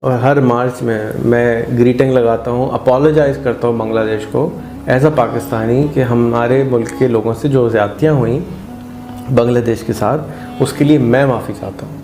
और हर मार्च में मैं ग्रीटिंग लगाता हूँ, अपोलोजाइज़ करता हूँ बांग्लादेश को एज अ पाकिस्तानी कि हमारे मुल्क के लोगों से जो ज़्यादतियाँ हुई बांग्लादेश के साथ, उसके लिए मैं माफ़ी चाहता हूँ।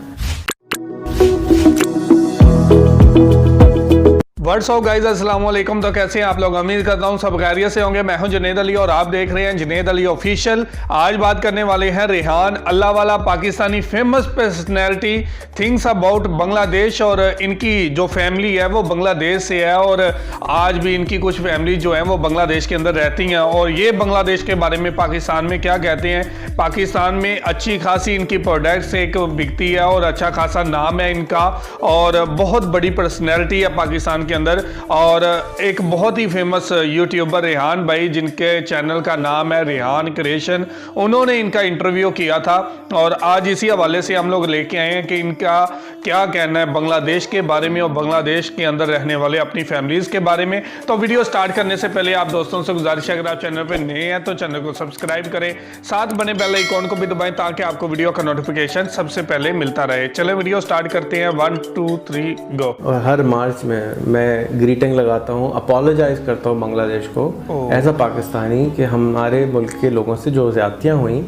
व्हाट्सअप गाइस, अस्सलाम वालेकुम। तो कैसे हैं आप लोग? उम्मीद करता हूं सब खैरियत से होंगे। मैं हूं जुनैद अली और आप देख रहे हैं जुनैद अली ऑफिशियल। आज बात करने वाले हैं Rehan Allahwala, Pakistani famous personality, things about Bangladesh. और इनकी जो फैमिली है वो बांग्लादेश से है और आज भी इनकी कुछ फैमिली जो है वो बांग्लादेश के अंदर रहती हैं। और ये बांग्लादेश के बारे में पाकिस्तान में क्या कहते हैं। पाकिस्तान में अच्छी खासी इनकी प्रोडक्ट्स एक बिकती है और अच्छा खासा नाम है इनका और बहुत बड़ी पर्सनैलिटी है पाकिस्तान के अंदर। और एक बहुत ही फेमस यूट्यूबर रेहान भाई, जिनके चैनल का नाम है रेहान क्रिएशन, उन्होंने इनका इंटरव्यू किया था और आज इसी हवाले से हम लोग लेके आए हैं कि इनका क्या कहना है बांग्लादेश के बारे में और बांग्लादेश के अंदर रहने वाले अपनी फैमिलीज के बारे में। तो वीडियो स्टार्ट करने से पहले आप दोस्तों से गुजारिश है, अगर आप चैनल पर नए हैं तो चैनल को सब्सक्राइब करें, साथ बने बेल आइकॉन को भी दबाएं ताकि आपको वीडियो का नोटिफिकेशन सबसे पहले मिलता रहे। चले वीडियो स्टार्ट करते हैं। 1 2 3 गो। और हर मार्च में मैं ग्रीटिंग लगाता हूँ, अपोलोजाइज़ करता हूँ बांग्लादेश को एज अ पाकिस्तानी कि हमारे मुल्क के लोगों से जो ज़्यादतियाँ हुई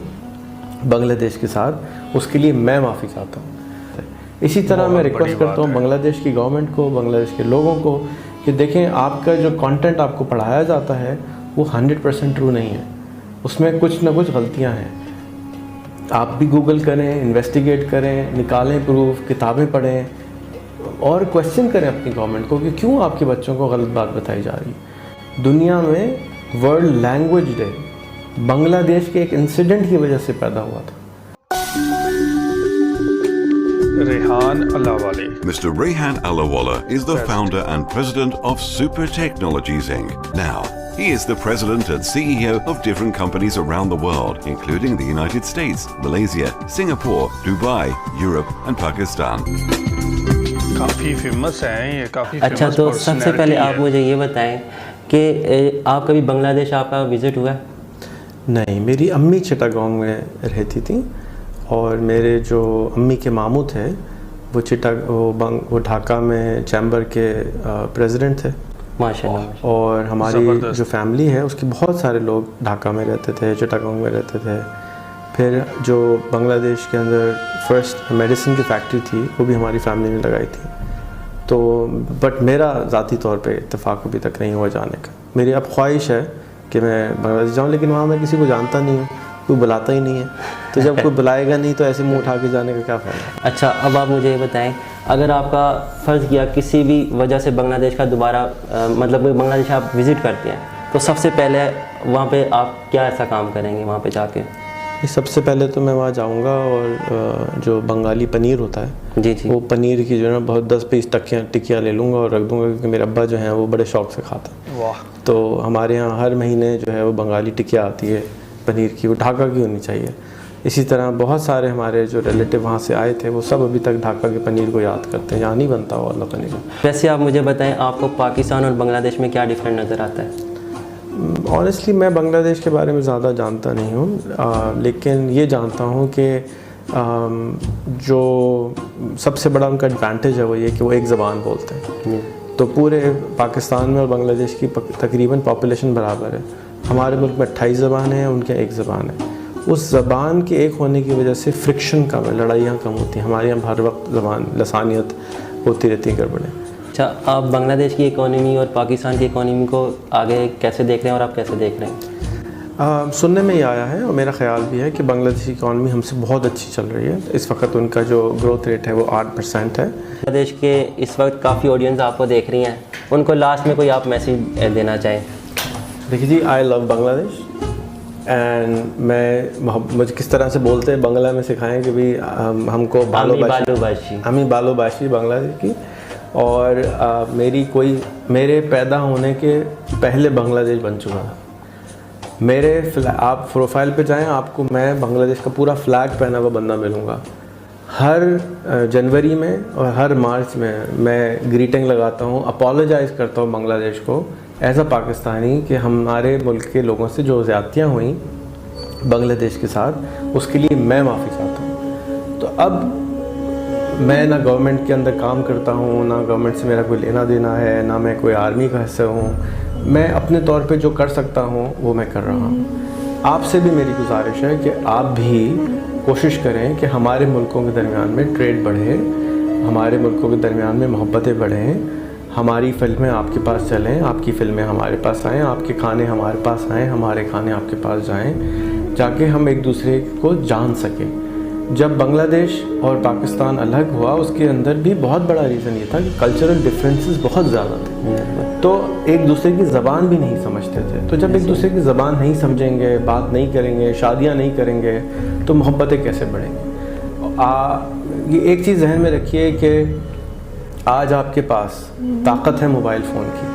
बांग्लादेश के साथ, उसके लिए मैं माफ़ी चाहता हूँ। इसी तरह मैं रिक्वेस्ट करता हूँ बांग्लादेश की गवर्नमेंट को, बांग्लादेश के लोगों को कि देखें, आपका जो कंटेंट आपको पढ़ाया जाता है वो 100% ट्रू नहीं है, उसमें कुछ ना कुछ गलतियाँ हैं। आप भी गूगल करें, इन्वेस्टिगेट करें, निकालें प्रूफ, किताबें पढ़ें और क्वेश्चन करें अपनी गवर्नमेंट को कि क्यों आपके बच्चों को गलत बात बताई जा रही है। दुनिया में वर्ल्ड लैंग्वेज डे बांग्लादेश के एक इंसिडेंट की वजह से पैदा हुआ था। Rehan Allahwala. Mr. Rehan Allahwala is the founder and president of Super Technologies Inc. Now, he is the president and CEO of different companies around the world, including the United States, Malaysia, Singapore, Dubai, Europe and Pakistan. काफ़ी famous हैं ये, काफ़ी अच्छा, तो सबसे पहले आप मुझे ये बताएं कि आप कभी बांग्लादेश आपका विज़िट हुआ है? नहीं, मेरी अम्मी चिटागोंग में रहती थी और मेरे जो अम्मी के मामू थे वो ढाका में चैम्बर के प्रेसिडेंट थे माशाल्लाह। और हमारी जो फैमिली है उसके बहुत सारे लोग ढाका में रहते थे, चिटागोंग में रहते थे। फिर जो बांग्लादेश के अंदर फर्स्ट मेडिसिन की फैक्ट्री थी वो भी हमारी फैमिली ने लगाई थी। तो बट मेरा ज़ाती तौर पे इत्तेफाक अभी तक नहीं हुआ जाने का। मेरी अब ख्वाहिश है कि मैं बांग्लादेश जाऊँ, लेकिन वहाँ मैं किसी को जानता नहीं हूँ, कोई बुलाता ही नहीं है। तो जब कोई बुलाएगा नहीं तो ऐसे मुंह उठा के जाने का क्या फ़ायदा। अच्छा, अब आप मुझे ये बताएं, अगर आपका फ़र्ज़ किया किसी भी वजह से बांग्लादेश का दोबारा मतलब बांग्लादेश आप विज़िट करते हैं तो सबसे पहले वहाँ पे आप क्या ऐसा काम करेंगे वहाँ पे जाके? सबसे पहले तो मैं वहाँ जाऊँगा और जो बंगाली पनीर होता है जी, वो पनीर की जो है ना बहुत 10-20 टिक्कियाँ ले लूँगा और रख दूँगा, क्योंकि मेरे अब्बा जो हैं वो बड़े शौक़ से खाते हैं। वाह। तो हमारे यहाँ हर महीने जो है वो बंगाली टिक्कियाँ आती है पनीर की, वो ढाका की होनी चाहिए। इसी तरह बहुत सारे हमारे जो रिलेटिव वहाँ से आए थे वो सब अभी तक ढाका के पनीर को याद करते हैं, यहाँ नहीं बनता वो वाला पनीर। वैसे आप मुझे बताएं, आपको पाकिस्तान और बांग्लादेश में क्या डिफरेंट नज़र आता है? ऑनेस्टली मैं बांग्लादेश के बारे में ज़्यादा जानता नहीं हूँ, लेकिन ये जानता हूँ कि जो सबसे बड़ा उनका एडवांटेज है वो ये कि वो एक ज़बान बोलते हैं। तो पूरे पाकिस्तान में और बांग्लादेश की तकरीबन पॉपुलेशन बराबर है। हमारे मुल्क में 28 ज़बान है, उनके एक ज़बान है। उस ज़बान के एक होने की वजह से फ्रिक्शन कम है, लड़ाइयाँ कम होती हैं। हमारे यहाँ हर वक्त ज़बान लसानियत होती रहती है, गड़बड़ें। अच्छा, आप बांग्लादेश की इकोनॉमी और पाकिस्तान की इकोनॉमी को आगे कैसे देख रहे हैं और आप कैसे देख रहे हैं? सुनने में ही आया है और मेरा ख्याल भी है कि बांग्लादेश की इकॉनमी हमसे बहुत अच्छी चल रही है। इस वक्त उनका जो ग्रोथ रेट है वो 8% है। बांग्लादेश के इस वक्त काफ़ी ऑडियंस आपको देख रही हैं, उनको लास्ट में कोई आप मैसेज देना चाहें? देखिए जी, आई लव बांग्लादेश एंड मुझे किस तरह से बोलते हैं बांग्ला में सिखाएं कि भी हमको हमी बालोबाशी बांग्लादेश की। और मेरे पैदा होने के पहले बांग्लादेश बन चुका था। आप प्रोफाइल पे जाएं, आपको मैं बांग्लादेश का पूरा फ्लैग पहना हुआ बंदा मिलूँगा। हर जनवरी में और हर मार्च में मैं ग्रीटिंग लगाता हूँ, अपोलोजाइज़ करता हूँ बांग्लादेश को एज अ पाकिस्तानी कि हमारे मुल्क के लोगों से जो ज़्यादतियाँ हुई बांग्लादेश के साथ, उसके लिए मैं माफ़ी चाहता हूँ। तो अब मैं ना गवर्नमेंट के अंदर काम करता हूँ, ना गवर्नमेंट से मेरा कोई लेना देना है, ना मैं कोई आर्मी का हिस्सा हूँ। मैं अपने तौर पे जो कर सकता हूँ वो मैं कर रहा हूँ। आपसे भी मेरी गुजारिश है कि आप भी कोशिश करें कि हमारे मुल्कों के दरमियान में ट्रेड बढ़े, हमारे मुल्कों के दरमियान में मोहब्बतें बढ़ें, हमारी फिल्में आपके पास चलें, आपकी फिल्में हमारे पास आएँ, आपके खाने हमारे पास आएँ, हमारे खाने आपके पास जाएँ, जाके हम एक दूसरे को जान सकें। जब बांग्लादेश और पाकिस्तान अलग हुआ उसके अंदर भी बहुत बड़ा रीज़न ये था कि कल्चरल डिफरेंसेस बहुत ज़्यादा थे, तो एक दूसरे की ज़बान भी नहीं समझते थे। तो जब एक दूसरे की ज़बान नहीं समझेंगे, बात नहीं करेंगे, शादियाँ नहीं करेंगे, तो मोहब्बतें कैसे बढ़ेंगी। ये एक चीज़ जहन में रखिए कि आज आपके पास ताकत है मोबाइल फ़ोन की,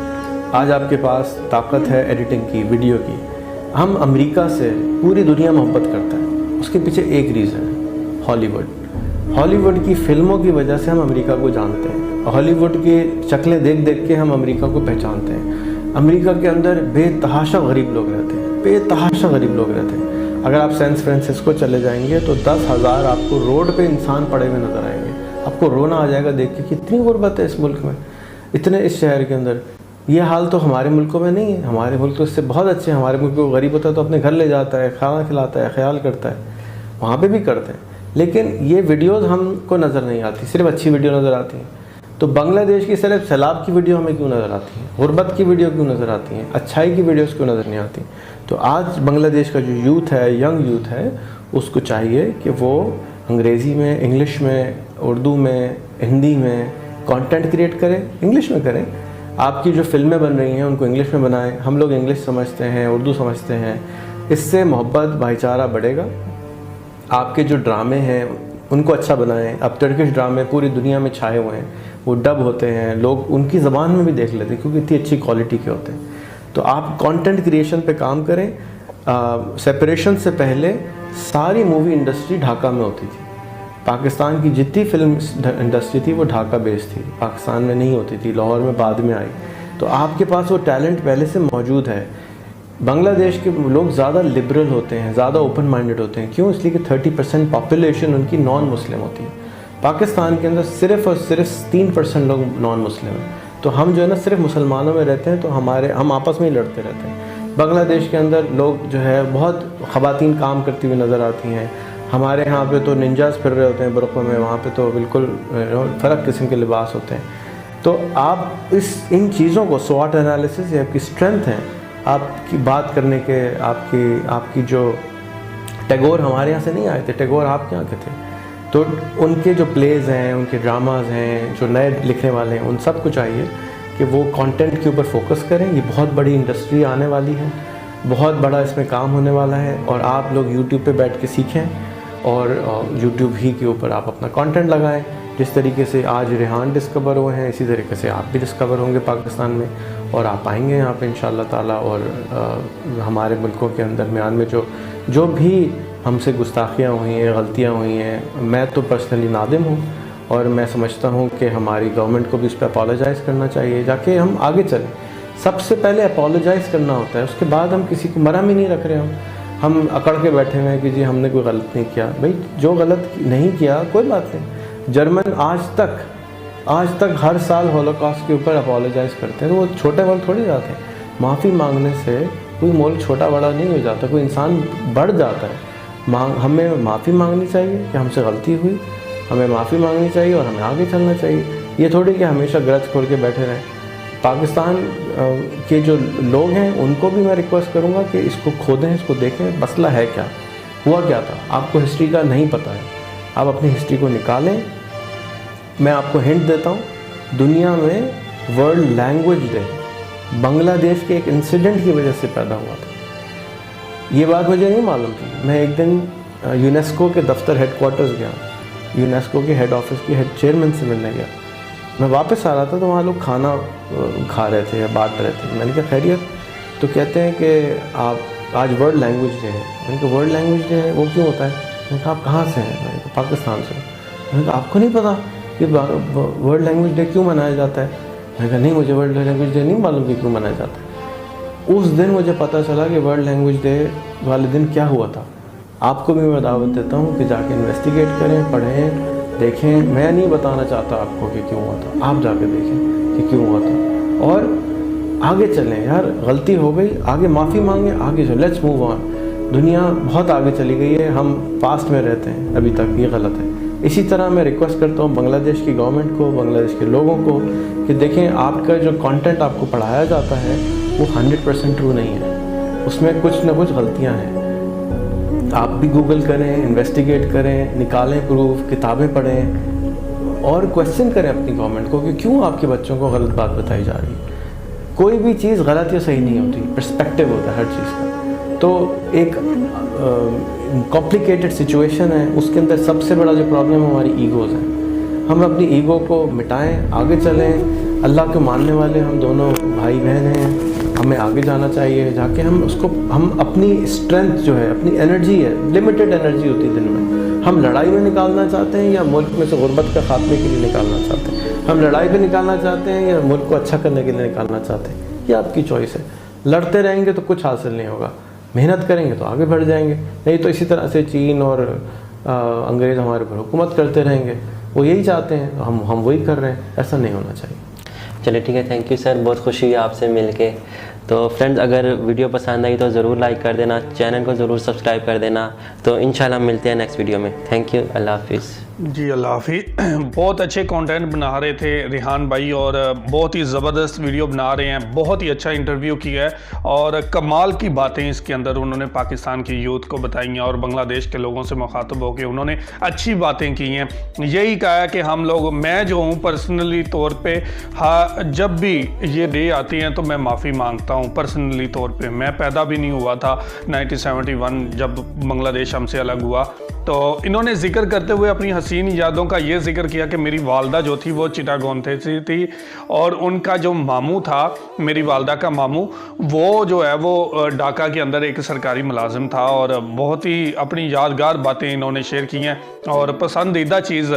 आज आपके पास ताकत है एडिटिंग की, वीडियो की। हम अमेरिका से पूरी दुनिया मोहब्बत करता है, उसके पीछे एक रीज़न है, हॉलीवुड की फ़िल्मों की वजह से हम अमेरिका को जानते हैं, हॉलीवुड की शक्लें देख देख के हम अमेरिका को पहचानते हैं। अमेरिका के अंदर बेतहाशा गरीब लोग रहते हैं, बेतहाशा गरीब लोग रहते हैं। अगर आप सैन फ्रांसिस्को चले जाएंगे तो 10,000 आपको रोड पे इंसान पड़े हुए नज़र आएंगे। आपको रोना आ जाएगा देख के, कितनी गुर्बत है इस मुल्क में, इतने इस शहर के अंदर। ये हाल तो हमारे मुल्कों में नहीं है, हमारे मुल्क तो इससे बहुत अच्छे हैं। हमारे मुल्क को गरीब होता है तो अपने घर ले जाता है, खाना खिलाता है, ख्याल करता है, वहाँ पे भी करते हैं। लेकिन ये वीडियोस हमको नज़र नहीं आती, सिर्फ अच्छी वीडियो नज़र आती हैं। तो बांग्लादेश की सिर्फ सैलाब की वीडियो हमें क्यों नज़र आती हैं, गुर्बत की वीडियो क्यों नज़र आती हैं, अच्छाई की वीडियोस क्यों नज़र नहीं आती। तो आज बांग्लादेश का जो यूथ है, यंग यूथ है, उसको चाहिए कि वो अंग्रेज़ी में, इंग्लिश में, उर्दू में, हिंदी में कंटेंट क्रिएट करें, इंग्लिश में करें। आपकी जो फिल्में बन रही हैं उनको इंग्लिश में बनाएं। हम लोग इंग्लिश समझते हैं, उर्दू समझते हैं, इससे मोहब्बत, भाईचारा बढ़ेगा। आपके जो ड्रामे हैं उनको अच्छा बनाएं। अब टर्किश ड्रामे पूरी दुनिया में छाए हुए हैं, वो डब होते हैं, लोग उनकी ज़बान में भी देख लेते हैं क्योंकि इतनी अच्छी क्वालिटी के होते हैं। तो आप कंटेंट क्रिएशन पे काम करें। सेपरेशन से पहले सारी मूवी इंडस्ट्री ढाका में होती थी। पाकिस्तान की जितनी फिल्म इंडस्ट्री थी वो ढाका बेस्ड थी, पाकिस्तान में नहीं होती थी, लाहौर में बाद में आई। तो आपके पास वो टैलेंट पहले से मौजूद है। बांग्लादेश के लोग ज़्यादा लिबरल होते हैं, ज़्यादा ओपन माइंडेड होते हैं। क्यों? इसलिए कि 30% पॉपुलेशन उनकी नॉन मुस्लिम होती है। पाकिस्तान के अंदर सिर्फ़ और सिर्फ 3% लोग नॉन मुस्लिम हैं। तो हम जो है ना सिर्फ मुसलमानों में रहते हैं, तो हम आपस में ही लड़ते रहते हैं। बांग्लादेश के अंदर लोग जो है बहुत ख़वातीन काम करती हुई नज़र आती हैं। हमारे यहाँ पे तो निंजास फिर रहे होते हैं बुरक़ों में, वहाँ पे तो बिल्कुल फ़र्क किस्म के लिबास होते हैं। तो आप इन चीज़ों को स्वॉट एनालिसिस, ये आपकी स्ट्रेंथ है, आपकी बात करने के, आपकी जो टैगोर हमारे यहाँ से नहीं आए थे, टैगोर आपके यहाँ के थे। तो उनके जो प्लेज़ हैं, उनके ड्रामाज हैं, जो नए लिखने वाले हैं, उन सबको चाहिए कि वो कंटेंट के ऊपर फोकस करें। ये बहुत बड़ी इंडस्ट्री आने वाली है, बहुत बड़ा इसमें काम होने वाला है। और आप लोग यूट्यूब पे बैठ के सीखें और यूट्यूब ही के ऊपर आप अपना कंटेंट लगाएं। जिस तरीके से आज रेहान डिस्कवर हुए हैं, इसी तरीके से आप भी डिस्कवर होंगे पाकिस्तान में, और आप आएंगे यहाँ पे इंशाल्लाह ताला। और हमारे मुल्कों के अंदर दरमियान में जो भी हमसे गुस्ताखियाँ हुई हैं, गलतियाँ हुई हैं, मैं तो पर्सनली नादिम हूँ और मैं समझता हूँ कि हमारी गवर्नमेंट को भी इस पर अपोलोजाइज़ करना चाहिए, जाके हम आगे चलें। सबसे पहले अपोलोजाइज़ करना होता है, उसके बाद हम किसी को मरहम ही नहीं रख रहे। हम अकड़ के बैठे हुए हैं कि जी हमने कोई गलत नहीं किया। भाई जो गलत नहीं किया कोई बात नहीं। जर्मन आज तक हर साल होलोकॉस्ट के ऊपर अपोलोजाइज़ करते हैं, तो वो छोटे मोल थोड़ी जाते हैं। माफ़ी मांगने से कोई मोल छोटा बड़ा नहीं हो जाता, कोई इंसान बढ़ जाता है। हमें माफ़ी मांगनी चाहिए कि हमसे गलती हुई, हमें माफ़ी मांगनी चाहिए और हमें आगे चलना चाहिए। ये थोड़ी कि हमेशा ग्रज खोल के बैठे रहें। पाकिस्तान के जो लोग हैं उनको भी मैं रिक्वेस्ट करूँगा कि इसको खोदें, इसको देखें, मसला है क्या, हुआ क्या था। आपको हिस्ट्री का नहीं पता है, आप अपनी हिस्ट्री को निकालें। मैं आपको हिंट देता हूँ, दुनिया में वर्ल्ड लैंग्वेज डे बांग्लादेश के एक इंसिडेंट की वजह से पैदा हुआ था। ये बात मुझे नहीं मालूम थी। मैं एक दिन यूनेस्को के दफ्तर हेडक्वार्टर्स गया, यूनेस्को के हेड ऑफिस की हेड चेयरमैन से मिलने गया। मैं वापस आ रहा था तो वहाँ लोग खाना खा रहे थे या बांट रहे थे। मैंने कहा खैरियत? तो कहते हैं कि आप आज वर्ल्ड लैंग्वेज डे है। मैंने कहा वर्ल्ड लैंग्वेज डे है, वो क्यों होता है? मैंने कहा आप कहाँ से हैं? मैंने कहा पाकिस्तान से। मैंने कहा आपको नहीं पता कि वर्ल्ड लैंग्वेज डे क्यों मनाया जाता है? मैंने कहा नहीं, मुझे वर्ल्ड लैंग्वेज डे नहीं मालूम कि क्यों मनाया जाता है। उस दिन मुझे पता चला कि वर्ल्ड लैंग्वेज डे वाले दिन क्या हुआ था। आपको भी मैं दावत देता हूँ कि जाके इन्वेस्टिगेट करें, पढ़ें, देखें, मैं नहीं बताना चाहता आपको कि क्यों हुआ था, आप जाके देखें कि क्यों हुआ था और आगे चलें। यार गलती हो गई, आगे माफ़ी मांगे, आगे चलो, लेट्स मूव ऑन। दुनिया बहुत आगे चली गई है, हम पास्ट में रहते हैं अभी तक, ये गलत है। इसी तरह मैं रिक्वेस्ट करता हूँ बांग्लादेश की गवर्नमेंट को, बांग्लादेश के लोगों को कि देखें, आपका जो कंटेंट आपको पढ़ाया जाता है वो 100% ट्रू नहीं है, उसमें कुछ ना कुछ गलतियाँ हैं। आप भी गूगल करें, इन्वेस्टिगेट करें, निकालें प्रूफ, किताबें पढ़ें और क्वेश्चन करें अपनी गवर्नमेंट को कि क्यों आपके बच्चों को गलत बात बताई जा रही है। कोई भी चीज़ गलत या सही नहीं होती, पर्सपेक्टिव होता है हर चीज़ का। तो एक कॉम्प्लिकेटेड सिचुएशन है, उसके अंदर सबसे बड़ा जो प्रॉब्लम हमारी ईगोज़ हैं। हम अपनी ईगो को मिटाएं, आगे चलें। अल्लाह को मानने वाले हम दोनों भाई बहन हैं, हमें आगे जाना चाहिए। जाके हम अपनी स्ट्रेंथ जो है, अपनी एनर्जी है, लिमिटेड एनर्जी होती है दिन में, हम लड़ाई में निकालना चाहते हैं या मुल्क में से गुर्बत का खात्मे के लिए निकालना चाहते हैं। हम लड़ाई पे निकालना चाहते हैं या मुल्क को अच्छा करने के लिए निकालना चाहते हैं, ये आपकी चॉइस है। लड़ते रहेंगे तो कुछ हासिल नहीं होगा, मेहनत करेंगे तो आगे बढ़ जाएंगे, नहीं तो इसी तरह से चीन और अंग्रेज़ हमारे ऊपर हुकूमत करते रहेंगे। वो यही चाहते हैं, हम वही कर रहे हैं, ऐसा नहीं होना चाहिए। चलिए ठीक है, थैंक यू सर, बहुत खुशी हुई आपसे मिलके। तो फ्रेंड्स, अगर वीडियो पसंद आई तो ज़रूर लाइक कर देना, चैनल को ज़रूर सब्सक्राइब कर देना। तो इंशाल्लाह मिलते हैं नेक्स्ट वीडियो में। थैंक यू, अल्लाह हाफिज़। जी अल्लाह हाफिज़। बहुत अच्छे कंटेंट बना रहे थे रेहान भाई और बहुत ही ज़बरदस्त वीडियो बना रहे हैं, बहुत ही अच्छा इंटरव्यू किया है और कमाल की बातें इसके अंदर उन्होंने पाकिस्तान की यूथ को बताई हैं और बांग्लादेश के लोगों से मुखातब होकर उन्होंने अच्छी बातें की हैं। यही कहा है कि हम लोग, मैं जो हूँ पर्सनली तौर पे, हाँ, जब भी ये डे आती हैं तो मैं माफ़ी मांगता हूँ पर्सनली तौर पे। मैं पैदा भी नहीं हुआ था 1971 जब बांग्लादेश हमसे अलग हुआ। तो इन्होंने जिक्र करते हुए अपनी हसीन यादों का ये जिक्र किया कि मेरी वालदा जो थी वो चिटागोंग थी और उनका जो मामू था, मेरी वालदा का मामू, वो जो है वो ढाका के अंदर एक सरकारी मुलाजिम था। और बहुत ही अपनी यादगार बातें इन्होंने शेयर की हैं और पसंदीदा चीज़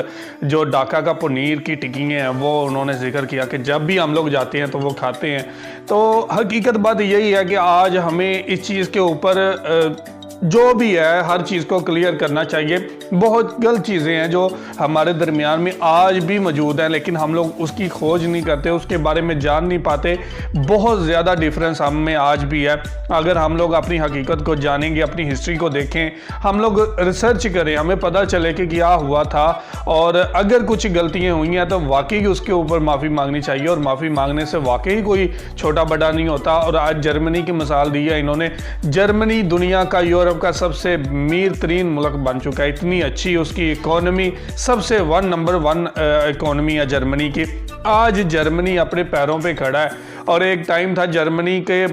जो ढाका का पनीर की टिक्कियाँ हैं वो उन्होंने जिक्र किया कि जब भी हम लोग जाते हैं तो वो खाते हैं। तो हकीकत बात यही है कि आज हमें इस चीज़ के ऊपर जो भी है हर चीज़ को क्लियर करना चाहिए। बहुत गलत चीज़ें हैं जो हमारे दरमियान में आज भी मौजूद हैं, लेकिन हम लोग उसकी खोज नहीं करते, उसके बारे में जान नहीं पाते। बहुत ज़्यादा डिफरेंस हम में आज भी है। अगर हम लोग अपनी हकीकत को जानेंगे, अपनी हिस्ट्री को देखें, हम लोग रिसर्च करें, हमें पता चले कि क्या हुआ था और अगर कुछ गलतियाँ हुई हैं तो वाकई उसके ऊपर माफ़ी मांगनी चाहिए और माफ़ी मांगने से वाकई कोई छोटा बड़ा नहीं होता। और आज जर्मनी की मिसाल दी है इन्होंने। जर्मनी दुनिया का, यूरोप का सबसे अमीर तरीन मुल्क बन चुका है, इतनी अच्छी उसकी इकोनॉमी, सबसे नंबर 1 इकोनॉमी है जर्मनी की। आज जर्मनी अपने पैरों पे खड़ा है और एक टाइम था जर्मनी के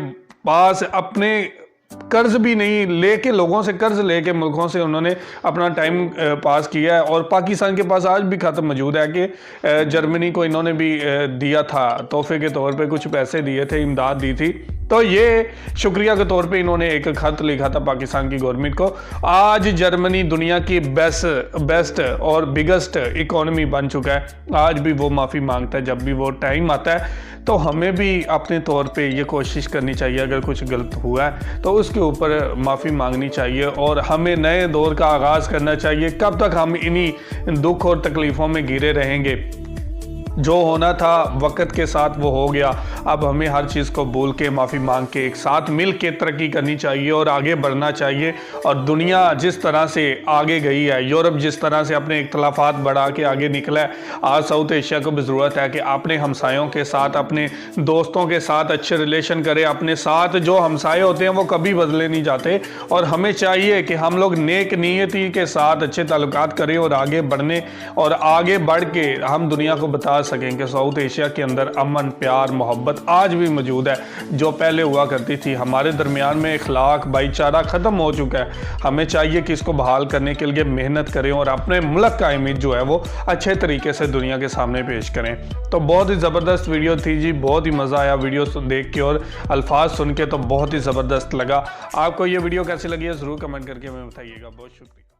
पास अपने कर्ज भी नहीं लेके, लोगों से कर्ज लेके मुल्कों से उन्होंने अपना टाइम पास किया है। और पाकिस्तान के पास आज भी खत मौजूद है कि जर्मनी को इन्होंने भी दिया था, तोहफे के तौर पे कुछ पैसे दिए थे, इमदाद दी थी। तो ये शुक्रिया के तौर पे इन्होंने एक खत लिखा था पाकिस्तान की गवर्नमेंट को। आज जर्मनी दुनिया की बेस्ट और बिगेस्ट इकोनॉमी बन चुका है। आज भी वो माफ़ी मांगता है जब भी वो टाइम आता है। तो हमें भी अपने तौर पे ये कोशिश करनी चाहिए, अगर कुछ गलत हुआ है तो उसके ऊपर माफ़ी मांगनी चाहिए और हमें नए दौर का आगाज़ करना चाहिए। कब तक हम इन्हीं दुख और तकलीफ़ों में घिरे रहेंगे? जो होना था वक्त के साथ वो हो गया। अब हमें हर चीज़ को भूल के, माफ़ी मांग के, एक साथ मिल के तरक्की करनी चाहिए और आगे बढ़ना चाहिए। और दुनिया जिस तरह से आगे गई है, यूरोप जिस तरह से अपने इख्तलाफात बढ़ा के आगे निकला है, आज साउथ एशिया को भी ज़रूरत है कि अपने हमसायों के साथ, अपने दोस्तों के साथ अच्छे रिलेशन करें। अपने साथ जो हमसाए होते हैं वो कभी बदले नहीं जाते और हमें चाहिए कि हम लोग नेक नीयती के साथ अच्छे ताल्लुकात करें और आगे बढ़ने और आगे बढ़ के हम दुनिया को बता सकें कि साउथ एशिया के अंदर अमन, प्यार, मोहब्बत आज भी मौजूद है, जो पहले हुआ करती थी। हमारे दरमियान में इखलाक, भाईचारा ख़त्म हो चुका है। हमें चाहिए कि इसको बहाल करने के लिए मेहनत करें और अपने मुल्क का इमेज जो है वो अच्छे तरीके से दुनिया के सामने पेश करें। तो बहुत ही ज़बरदस्त वीडियो थी जी, बहुत ही मज़ा आया वीडियो देख के और अल्फाज सुन के, तो बहुत ही ज़बरदस्त लगा। आपको ये वीडियो कैसी लगी है ज़रूर कमेंट करके हमें बताइएगा। बहुत शुक्रिया।